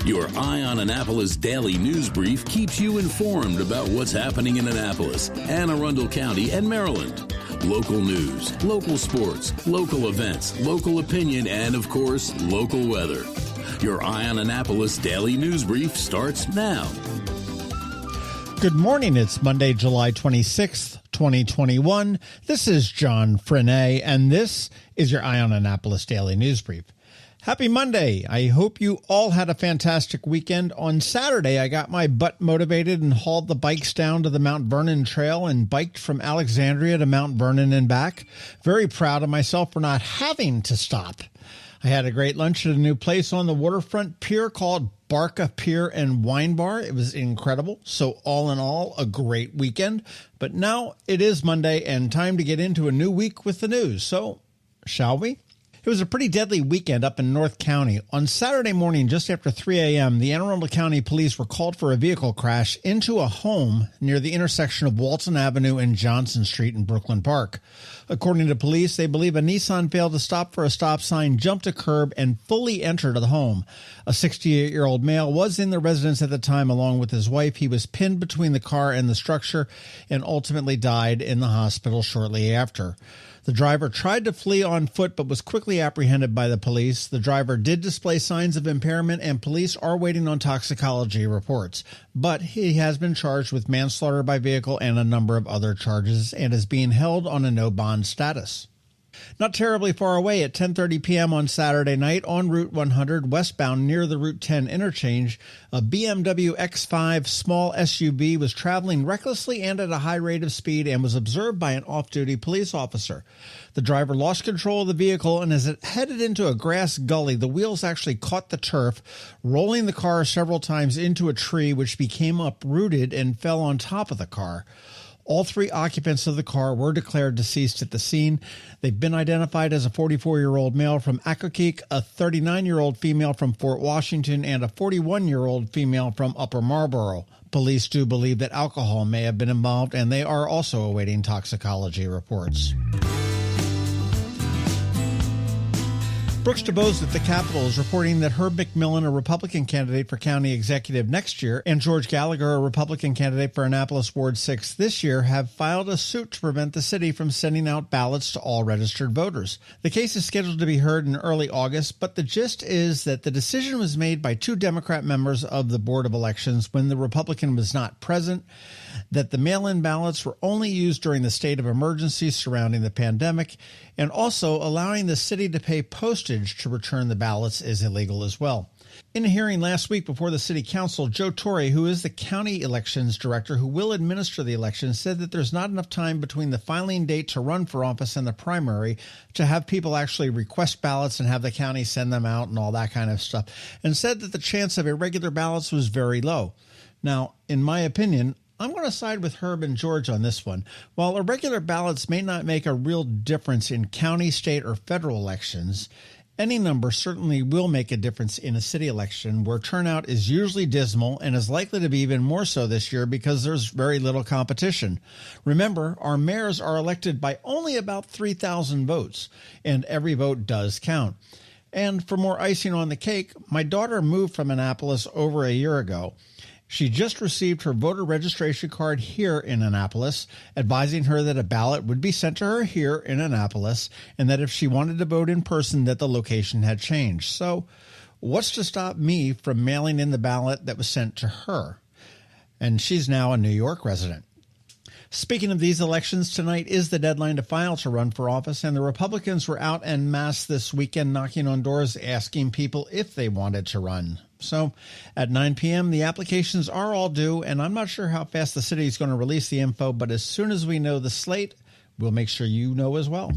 Your Eye on Annapolis daily news brief keeps you informed about what's happening in Annapolis, Anne Arundel County, and Maryland. Local news, local sports, local events, local opinion, and, of course, local weather. Your Eye on Annapolis daily news brief starts now. Good morning. It's Monday, July 26th, 2021. This is John Frenaye, and this is your Eye on Annapolis daily news brief. Happy Monday. I hope you all had a fantastic weekend. On Saturday, I got my butt motivated and hauled the bikes down to the Mount Vernon Trail and biked from Alexandria to Mount Vernon and back. Very proud of myself for not having to stop. I had a great lunch at a new place on the waterfront pier called Barca Pier and Wine Bar. It was incredible. So all in all, a great weekend. But now it is Monday and time to get into a new week with the news. So shall we? It was a pretty deadly weekend up in North County. On Saturday morning, just after 3 a.m., the Anne Arundel County Police were called for a vehicle crash into a home near the intersection of Walton Avenue and Johnson Street in Brooklyn Park. According to police, they believe a Nissan failed to stop for a stop sign, jumped a curb, and fully entered the home. A 68-year-old male was in the residence at the time along with his wife. He was pinned between the car and the structure and ultimately died in the hospital shortly after. The driver tried to flee on foot but was quickly apprehended by the police. The driver did display signs of impairment, and police are waiting on toxicology reports. But he has been charged with manslaughter by vehicle and a number of other charges and is being held on a no-bond status. Not terribly far away at 10:30 p.m. on Saturday night on Route 100 westbound near the Route 10 interchange, a BMW X5 small SUV was traveling recklessly and at a high rate of speed and was observed by an off-duty police officer. The driver lost control of the vehicle, and as it headed into a grass gully, the wheels actually caught the turf, rolling the car several times into a tree, which became uprooted and fell on top of the car. All three occupants of the car were declared deceased at the scene. They've been identified as a 44-year-old male from Accokeek, a 39-year-old female from Fort Washington, and a 41-year-old female from Upper Marlboro. Police do believe that alcohol may have been involved, and they are also awaiting toxicology reports. Brooks DeBose at the Capitol is reporting that Herb McMillan, a Republican candidate for county executive next year, and George Gallagher, a Republican candidate for Annapolis Ward 6 this year, have filed a suit to prevent the city from sending out ballots to all registered voters. The case is scheduled to be heard in early August, but the gist is that the decision was made by two Democrat members of the Board of Elections when the Republican was not present, that the mail-in ballots were only used during the state of emergency surrounding the pandemic, and also allowing the city to pay postage to return the ballots is illegal as well. In a hearing last week before the city council, Joe Torre, who is the county elections director who will administer the election, said that there's not enough time between the filing date to run for office and the primary to have people actually request ballots and have the county send them out and all that kind of stuff, and said that the chance of irregular ballots was very low. Now, in my opinion, I'm going to side with Herb and George on this one. While irregular ballots may not make a real difference in county, state, or federal elections, any number certainly will make a difference in a city election where turnout is usually dismal and is likely to be even more so this year because there's very little competition. Remember, our mayors are elected by only about 3,000 votes, and every vote does count. And for more icing on the cake, my daughter moved from Annapolis over a year ago. She just received her voter registration card here in Annapolis, advising her that a ballot would be sent to her here in Annapolis, and that if she wanted to vote in person, that the location had changed. So what's to stop me from mailing in the ballot that was sent to her? And she's now a New York resident. Speaking of these elections, tonight is the deadline to file to run for office, and the Republicans were out en masse this weekend knocking on doors asking people if they wanted to run. So at 9 p.m., the applications are all due, and I'm not sure how fast the city is going to release the info, but as soon as we know the slate, we'll make sure you know as well.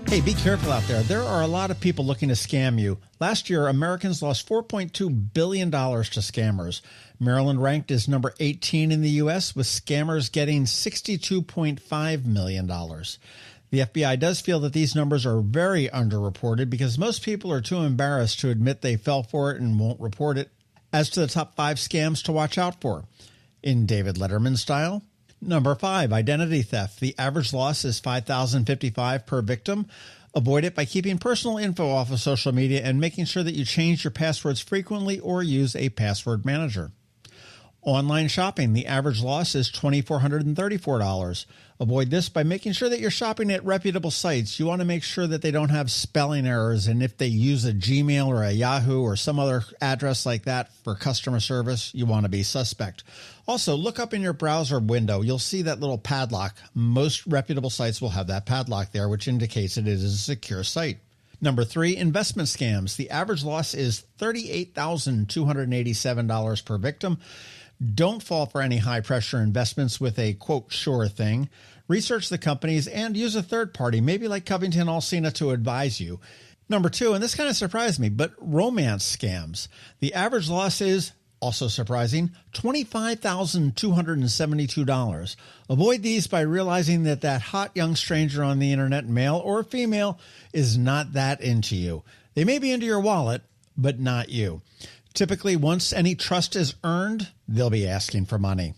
Hey, be careful out there. There are a lot of people looking to scam you. Last year, Americans lost $4.2 billion to scammers. Maryland ranked as number 18 in the U.S., with scammers getting $62.5 million. The FBI does feel that these numbers are very underreported because most people are too embarrassed to admit they fell for it and won't report it. As to the top 5 scams to watch out for, in David Letterman style. Number 5, identity theft. The average loss is $5,055 per victim. Avoid it by keeping personal info off of social media and making sure that you change your passwords frequently or use a password manager. Online shopping, the average loss is $2,434. Avoid this by making sure that you're shopping at reputable sites. You want to make sure that they don't have spelling errors, and if they use a Gmail or a Yahoo or some other address like that for customer service, you want to be suspect. Also, look up in your browser window. You'll see that little padlock. Most reputable sites will have that padlock there, which indicates that it is a secure site. Number 3, investment scams. The average loss is $38,287 per victim. Don't fall for any high-pressure investments with a, quote, sure thing. Research the companies and use a third party, maybe like CovingtonAlsina, to advise you. Number 2, and this kind of surprised me, but romance scams. The average loss is, also surprising, $25,272. Avoid these by realizing that that hot young stranger on the internet, male or female, is not that into you. They may be into your wallet, but not you. Typically, once any trust is earned, they'll be asking for money.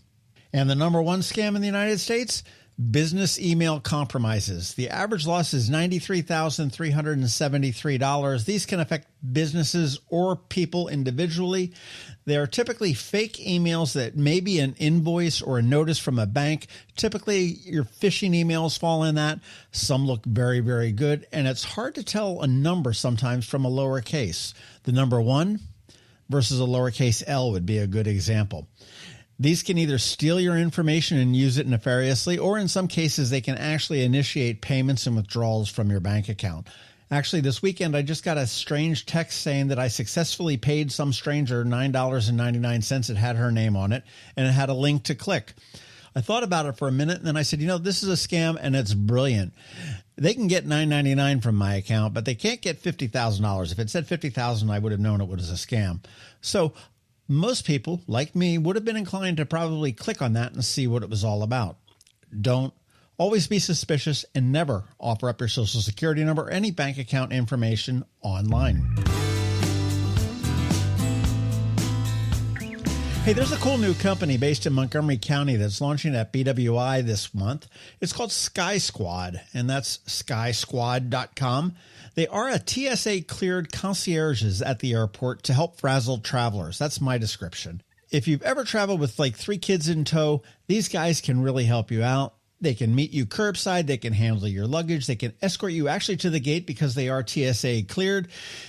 And the number 1 scam in the United States, business email compromises. The average loss is $93,373. These can affect businesses or people individually. They are typically fake emails that may be an invoice or a notice from a bank. Typically, your phishing emails fall in that. Some look very, very good, and it's hard to tell a number sometimes from a lowercase. The number 1 versus a lowercase l would be a good example. These can either steal your information and use it nefariously, or in some cases, they can actually initiate payments and withdrawals from your bank account. Actually, this weekend, I just got a strange text saying that I successfully paid some stranger $9.99. It had her name on it, and it had a link to click. I thought about it for a minute, and then I said, this is a scam, and it's brilliant. They can get $9.99 from my account, but they can't get $50,000. If it said $50,000, I would have known it was a scam. So most people, like me, would have been inclined to probably click on that and see what it was all about. Don't. Always be suspicious and never offer up your Social Security number or any bank account information online. Hey, there's a cool new company based in Montgomery County that's launching at BWI this month. It's called SkySquad, and that's SkySquad.com. They are a TSA-cleared concierges at the airport to help frazzled travelers. That's my description. If you've ever traveled with like 3 kids in tow, these guys can really help you out. They can meet you curbside. They can handle your luggage. They can escort you actually to the gate because they are TSA cleared.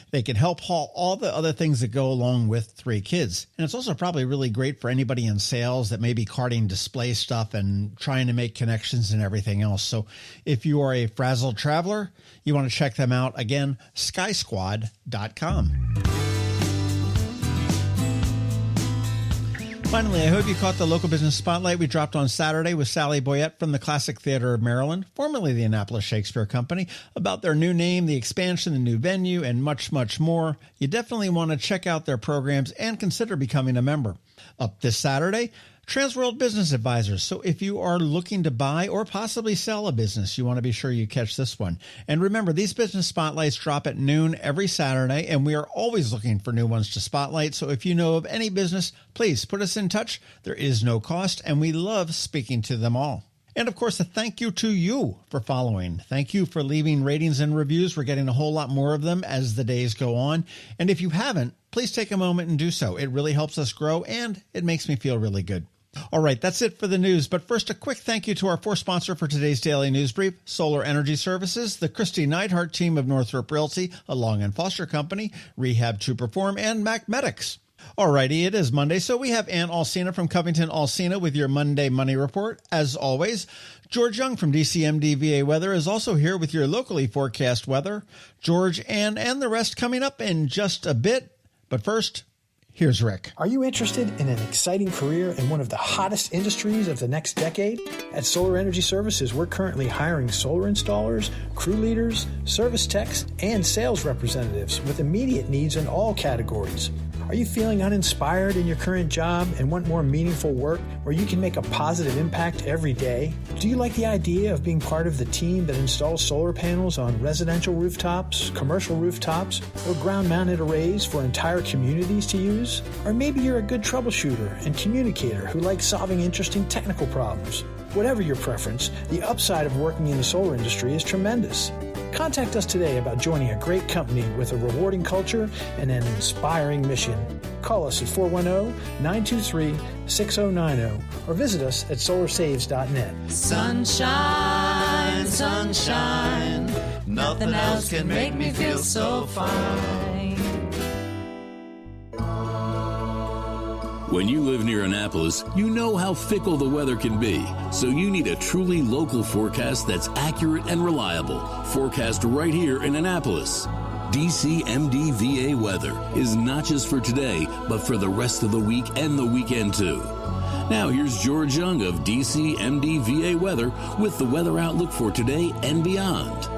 They can help haul all the other things that go along with 3 kids. And it's also probably really great for anybody in sales that may be carting display stuff and trying to make connections and everything else. So if you are a frazzled traveler, you want to check them out. Again, skysquad.com. Finally, I hope you caught the local business spotlight we dropped on Saturday with Sally Boyette from the Classic Theater of Maryland, formerly the Annapolis Shakespeare Company, about their new name, the expansion, the new venue, and much, much more. You definitely want to check out their programs and consider becoming a member. Up this Saturday, Transworld Business Advisors. So if you are looking to buy or possibly sell a business, you want to be sure you catch this one. And remember, these business spotlights drop at noon every Saturday, and we are always looking for new ones to spotlight. So if you know of any business, please put us in touch. There is no cost, and we love speaking to them all. And of course, a thank you to you for following. Thank you for leaving ratings and reviews. We're getting a whole lot more of them as the days go on. And if you haven't, please take a moment and do so. It really helps us grow, and it makes me feel really good. All right, that's it for the news. But first, a quick thank you to our 4th sponsor for today's Daily News Brief, Solar Energy Services, the Kristi Neidhardt Team of Northrop Realty, a Long & Foster Company, Rehab to Perform, and MacMedics. All righty, it is Monday, so we have Alsina from CovingtonAlsina with your Monday Money Report. As always, George Young from DCMDV Weather is also here with your locally forecast weather. George, and the rest coming up in just a bit. But first, here's Rick. Are you interested in an exciting career in one of the hottest industries of the next decade? At Solar Energy Services, we're currently hiring solar installers, crew leaders, service techs, and sales representatives with immediate needs in all categories. Are you feeling uninspired in your current job and want more meaningful work where you can make a positive impact every day? Do you like the idea of being part of the team that installs solar panels on residential rooftops, commercial rooftops, or ground-mounted arrays for entire communities to use? Or maybe you're a good troubleshooter and communicator who likes solving interesting technical problems. Whatever your preference, the upside of working in the solar industry is tremendous. Contact us today about joining a great company with a rewarding culture and an inspiring mission. Call us at 410-923-6090 or visit us at solarsaves.net. Sunshine, sunshine, nothing else can make me feel so fine. When you live near Annapolis, you know how fickle the weather can be. So you need a truly local forecast that's accurate and reliable. Forecast right here in Annapolis. DCMDV Weather is not just for today, but for the rest of the week and the weekend too. Now here's George Young of DCMDV Weather with the weather outlook for today and beyond.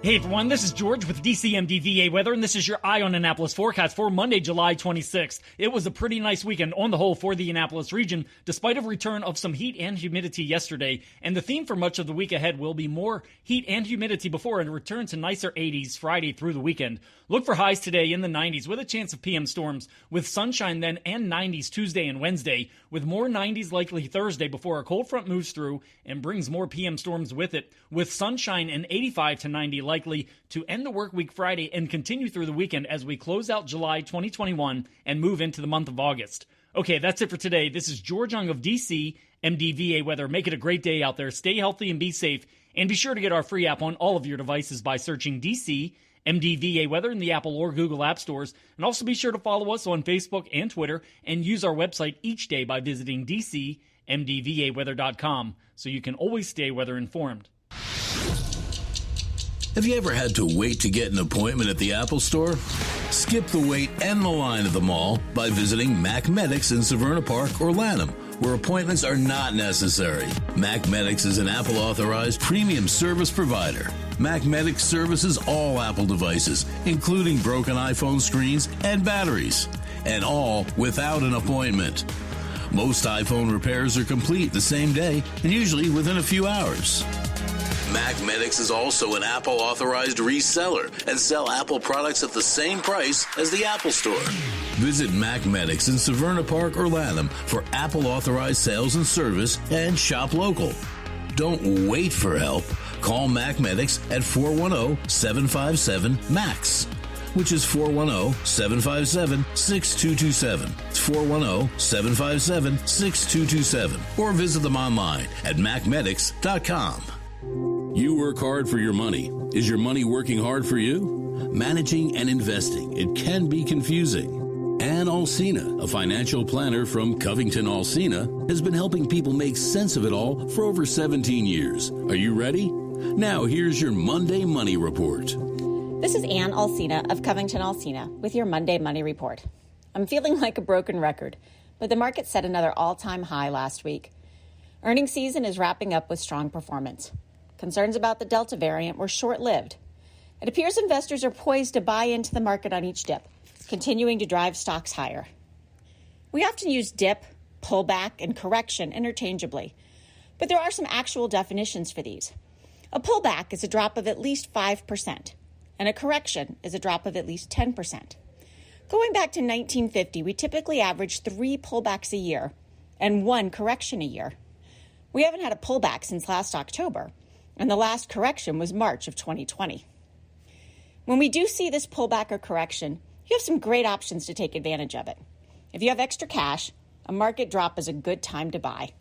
Hey everyone, this is George with DCMDV Weather, and this is your Eye on Annapolis forecast for Monday, July 26th. It was a pretty nice weekend on the whole for the Annapolis region, despite a return of some heat and humidity yesterday. And the theme for much of the week ahead will be more heat and humidity before a return to nicer 80s Friday through the weekend. Look for highs today in the 90s with a chance of PM storms, with sunshine then and 90s Tuesday and Wednesday, with more 90s likely Thursday before a cold front moves through and brings more PM storms with it, with sunshine and 85 to 90 likely to end the work week Friday and continue through the weekend as we close out July 2021 and move into the month of August. Okay, that's it for today. This is George Young of DC MDVA Weather. Make it a great day out there. Stay healthy and be safe. And be sure to get our free app on all of your devices by searching DC MDVA Weather in the Apple or Google App Stores. And also be sure to follow us on Facebook and Twitter and use our website each day by visiting DCMDVAweather.com so you can always stay weather informed. Have you ever had to wait to get an appointment at the Apple Store? Skip the wait and the line at the mall by visiting MacMedics in Severna Park or Lanham, where appointments are not necessary. MacMedics is an Apple-authorized premium service provider. MacMedics services all Apple devices, including broken iPhone screens and batteries, and all without an appointment. Most iPhone repairs are complete the same day and usually within a few hours. MacMedics is also an Apple-authorized reseller and sell Apple products at the same price as the Apple Store. Visit MacMedics in Severna Park or Lanham for Apple-authorized sales and service and shop local. Don't wait for help. Call MacMedics at 410-757-MAX, which is 410-757-6227. It's 410-757-6227. Or visit them online at MacMedics.com. You work hard for your money. Is your money working hard for you? Managing and investing, it can be confusing. Ann Alsina, a financial planner from CovingtonAlsina, has been helping people make sense of it all for over 17 years. Are you ready? Now here's your Monday Money Report. This is Ann Alsina of CovingtonAlsina with your Monday Money Report. I'm feeling like a broken record, but the market set another all-time high last week. Earnings season is wrapping up with strong performance. Concerns about the Delta variant were short-lived. It appears investors are poised to buy into the market on each dip, continuing to drive stocks higher. We often use dip, pullback, and correction interchangeably, but there are some actual definitions for these. A pullback is a drop of at least 5%, and a correction is a drop of at least 10%. Going back to 1950, we typically averaged 3 pullbacks a year and 1 correction a year. We haven't had a pullback since last October, and the last correction was March of 2020. When we do see this pullback or correction, you have some great options to take advantage of it. If you have extra cash, a market drop is a good time to buy.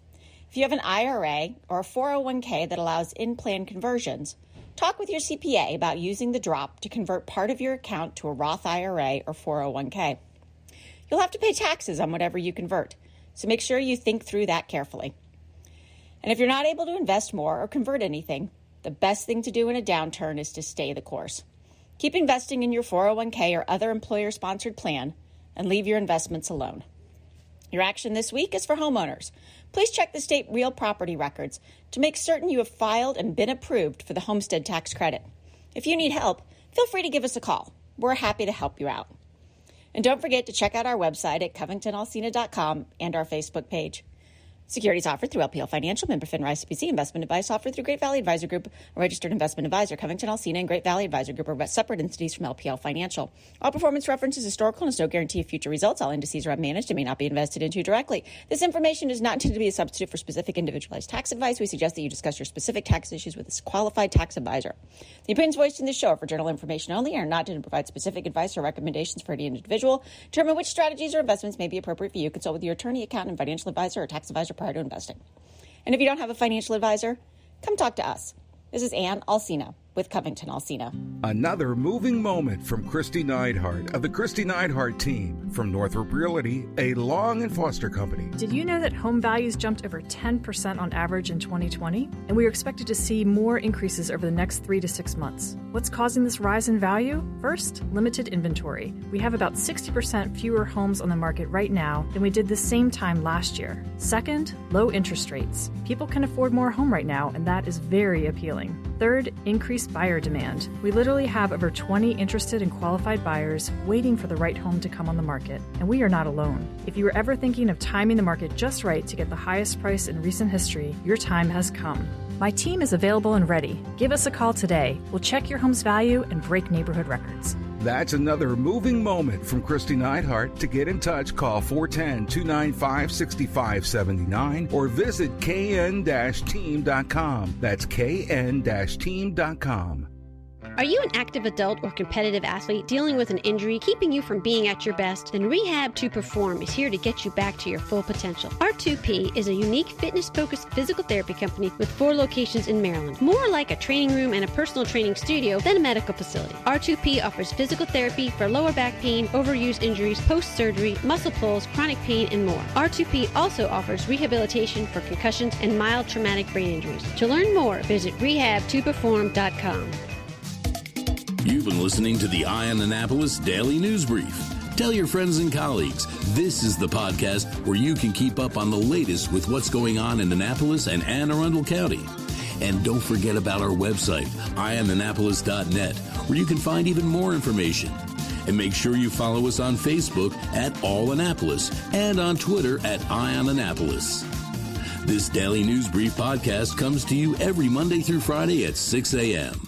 If you have an IRA or a 401k that allows in-plan conversions, talk with your CPA about using the drop to convert part of your account to a Roth IRA or 401k. You'll have to pay taxes on whatever you convert, so make sure you think through that carefully. And if you're not able to invest more or convert anything, the best thing to do in a downturn is to stay the course. Keep investing in your 401k or other employer-sponsored plan and leave your investments alone. Your action this week is for homeowners. Please check the state real property records to make certain you have filed and been approved for the homestead tax credit. If you need help, feel free to give us a call. We're happy to help you out. And don't forget to check out our website at CovingtonAlsina.com and our Facebook page. Securities offered through LPL Financial, member FINRA SPC. Investment advice offered through Great Valley Advisor Group, a registered investment advisor. CovingtonAlsina and Great Valley Advisor Group are separate entities from LPL Financial. All performance references historical and is no guarantee of future results. All indices are unmanaged and may not be invested into directly. This information is not intended to be a substitute for specific individualized tax advice. We suggest that you discuss your specific tax issues with a qualified tax advisor. The opinions voiced in this show are for general information only and are not intended to provide specific advice or recommendations for any individual. To determine which strategies or investments may be appropriate for you, consult with your attorney, accountant, financial advisor, or tax advisor prior to investing. And if you don't have a financial advisor, come talk to us. This is Alsina with CovingtonAlsina. Another moving moment from Kristi Neidhardt of the Kristi Neidhardt Team from Northrop Realty, a Long and Foster company. Did you know that home values jumped over 10% on average in 2020? And we are expected to see more increases over the next 3 to 6 months. What's causing this rise in value? First, limited inventory. We have about 60% fewer homes on the market right now than we did the same time last year. Second, low interest rates. People can afford more home right now, and that is very appealing. Third, increased buyer demand. We literally have over 20 interested and qualified buyers waiting for the right home to come on the market, and we are not alone. If you were ever thinking of timing the market just right to get the highest price in recent history, your time has come. My team is available and ready. Give us a call today. We'll check your home's value and break neighborhood records. That's another moving moment from Kristi Neidhardt. To get in touch, call 410-295-6579 or visit kn-team.com. That's kn-team.com. Are you an active adult or competitive athlete dealing with an injury keeping you from being at your best? Then Rehab to Perform is here to get you back to your full potential. R2P is a unique fitness-focused physical therapy company with 4 locations in Maryland. More like a training room and a personal training studio than a medical facility. R2P offers physical therapy for lower back pain, overuse injuries, post-surgery, muscle pulls, chronic pain, and more. R2P also offers rehabilitation for concussions and mild traumatic brain injuries. To learn more, visit rehab2perform.com. You've been listening to the Eye on Annapolis Daily News Brief. Tell your friends and colleagues, this is the podcast where you can keep up on the latest with what's going on in Annapolis and Anne Arundel County. And don't forget about our website, eyeonannapolis.net, where you can find even more information. And make sure you follow us on Facebook at All Annapolis and on Twitter at Eye on Annapolis. This Daily News Brief podcast comes to you every Monday through Friday at 6 a.m.